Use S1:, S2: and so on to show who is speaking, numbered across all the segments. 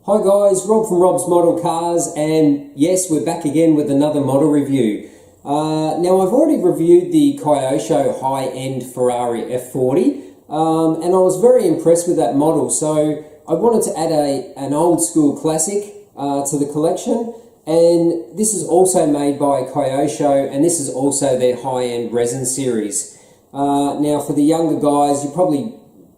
S1: Hi guys, Rob from Rob's Model Cars, and yes, we're back again with another model review. Now I've already reviewed the Kyosho high-end Ferrari F40, and I was very impressed with that model, so I wanted to add an old school classic to the collection, and this is also made by Kyosho, and this is also their high-end resin series. Now for the younger guys, you probably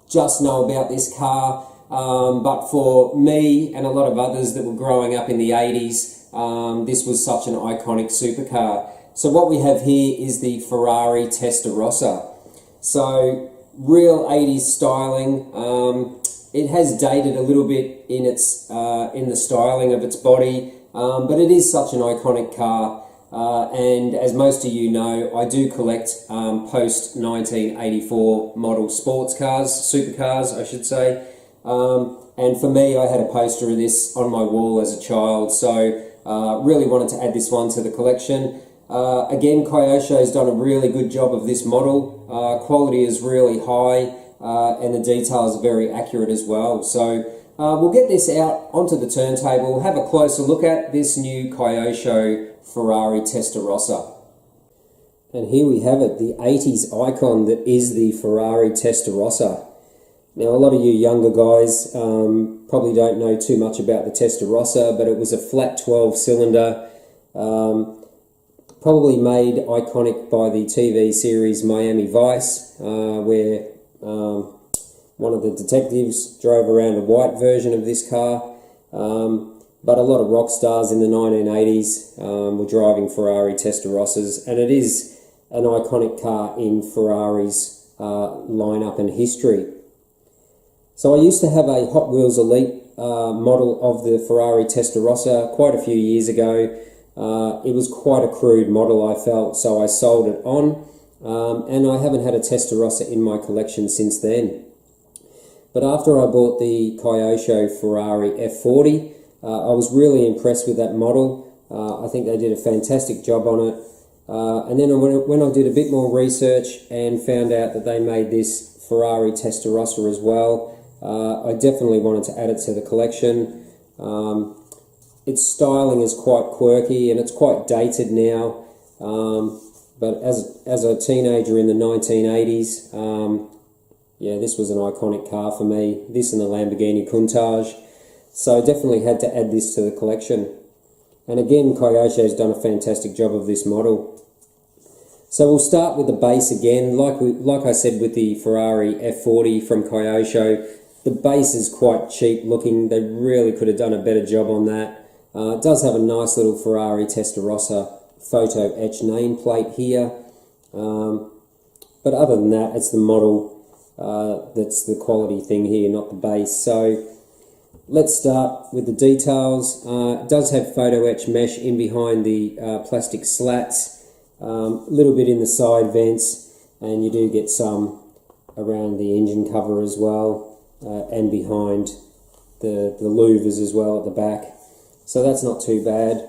S1: just know about this car. But for me and a lot of others that were growing up in the 80s, this was such an iconic supercar. So what we have here is the Ferrari Testarossa. So real 80s styling. It has dated a little bit in the styling of its body, but it is such an iconic car. And as most of you know, I do collect post 1984 model sports cars, supercars I should say. And for me, I had a poster of this on my wall as a child, so really wanted to add this one to the collection. Again, Kyosho has done a really good job of this model. Quality is really high, and the details are very accurate as well. So we'll get this out onto the turntable, have a closer look at this new Kyosho Ferrari Testarossa. And here we have it, the 80s icon that is the Ferrari Testarossa. Now, a lot of you younger guys probably don't know too much about the Testarossa, but it was a flat 12-cylinder, probably made iconic by the TV series Miami Vice, where one of the detectives drove around a white version of this car. But a lot of rock stars in the 1980s were driving Ferrari Testarossas, and it is an iconic car in Ferrari's lineup and history. So I used to have a Hot Wheels Elite model of the Ferrari Testarossa quite a few years ago. It was quite a crude model, I felt, so I sold it on, and I haven't had a Testarossa in my collection since then. But after I bought the Kyosho Ferrari F40, I was really impressed with that model. I think they did a fantastic job on it. And then when I did a bit more research and found out that they made this Ferrari Testarossa as well, I definitely wanted to add it to the collection. Its styling is quite quirky and it's quite dated now, but as a teenager in the 1980s, yeah, this was an iconic car for me, this and the Lamborghini Countach, so I definitely had to add this to the collection. And again, Kyosho has done a fantastic job of this model. So we'll start with the base again, like I said with the Ferrari F40 from Kyosho. The base is quite cheap looking. They really could have done a better job on that. It does have a nice little Ferrari Testarossa photo etch nameplate here. But other than that, it's the model that's the quality thing here, not the base. So let's start with the details. It does have photo etch mesh in behind the plastic slats, a little bit in the side vents, and you do get some around the engine cover as well. And behind the louvers as well at the back, so that's not too bad.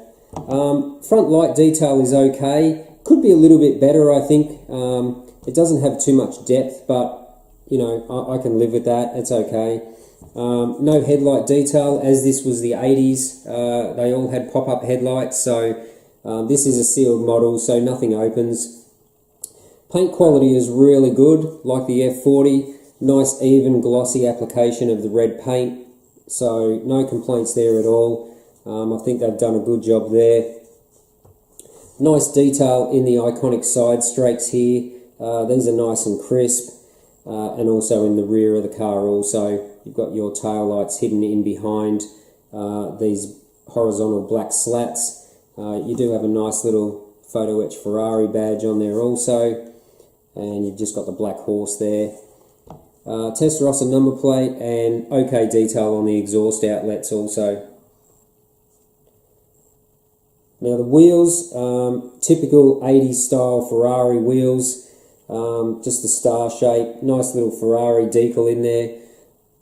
S1: Front light detail is okay, could be a little bit better, I think. It doesn't have too much depth, but you know, I can live with that, it's okay. No headlight detail, as this was the 80s, they all had pop-up headlights, so this is a sealed model, so nothing opens. Paint quality is really good, like the F40. Nice even glossy application of the red paint, so no complaints there at all. I think they've done a good job there. Nice detail in the iconic side strakes here. These are nice and crisp, and also in the rear of the car also. You've got your tail lights hidden in behind these horizontal black slats. You do have a nice little photo etch Ferrari badge on there also, and you've just got the black horse there. Testarossa number plate and okay detail on the exhaust outlets also. Now the wheels, typical 80s style Ferrari wheels, just the star shape, nice little Ferrari decal in there.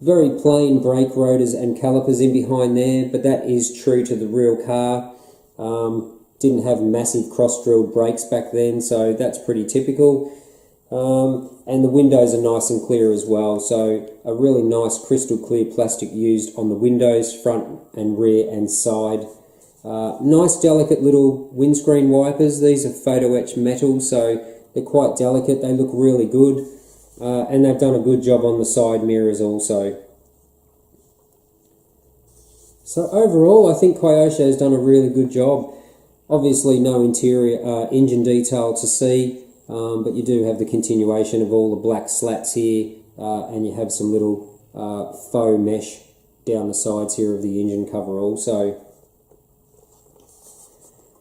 S1: Very plain brake rotors and calipers in behind there, but that is true to the real car. Didn't have massive cross-drilled brakes back then, so that's pretty typical. and the windows are nice and clear as well, so a really nice crystal clear plastic used on the windows, front and rear and side. Nice delicate little windscreen wipers. These are photo etched metal, so they're quite delicate. They look really good, and they've done a good job on the side mirrors also. So overall, I think Kyosho has done a really good job. Obviously no interior engine detail to see, but you do have the continuation of all the black slats here, and you have some little faux mesh down the sides here of the engine cover also.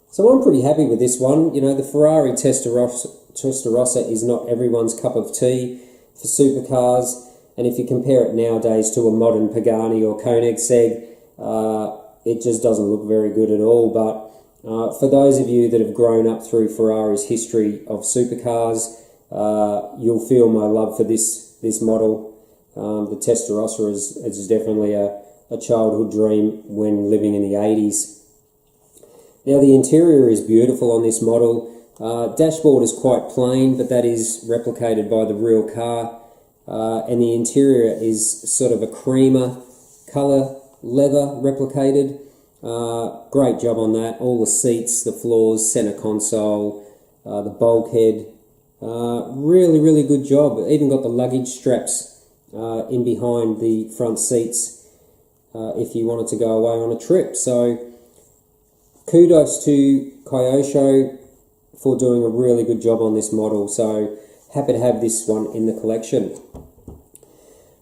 S1: So I'm pretty happy with this one. You know, the Ferrari Testarossa is not everyone's cup of tea for supercars, and if you compare it nowadays to a modern Pagani or Koenigsegg, it just doesn't look very good at all. But for those of you that have grown up through Ferrari's history of supercars, you'll feel my love for this model. The Testarossa is definitely a childhood dream when living in the 80s. Now the interior is beautiful on this model. Dashboard is quite plain, but that is replicated by the real car. And the interior is sort of a creamer colour, leather replicated. Great job on that. All the seats, the floors, centre console, the bulkhead. Really good job. Even got the luggage straps in behind the front seats if you wanted to go away on a trip. So kudos to Kyosho for doing a really good job on this model. So happy to have this one in the collection.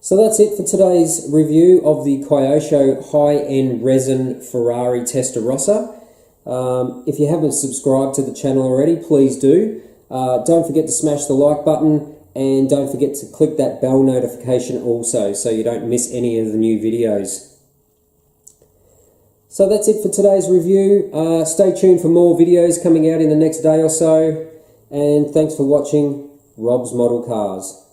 S1: So that's it for today's review of the Kyosho high-end resin Ferrari Testarossa. If you haven't subscribed to the channel already, please do. Don't forget to smash the like button, and don't forget to click that bell notification also so you don't miss any of the new videos. So that's it for today's review. Stay tuned for more videos coming out in the next day or so, and thanks for watching Rob's Model Cars.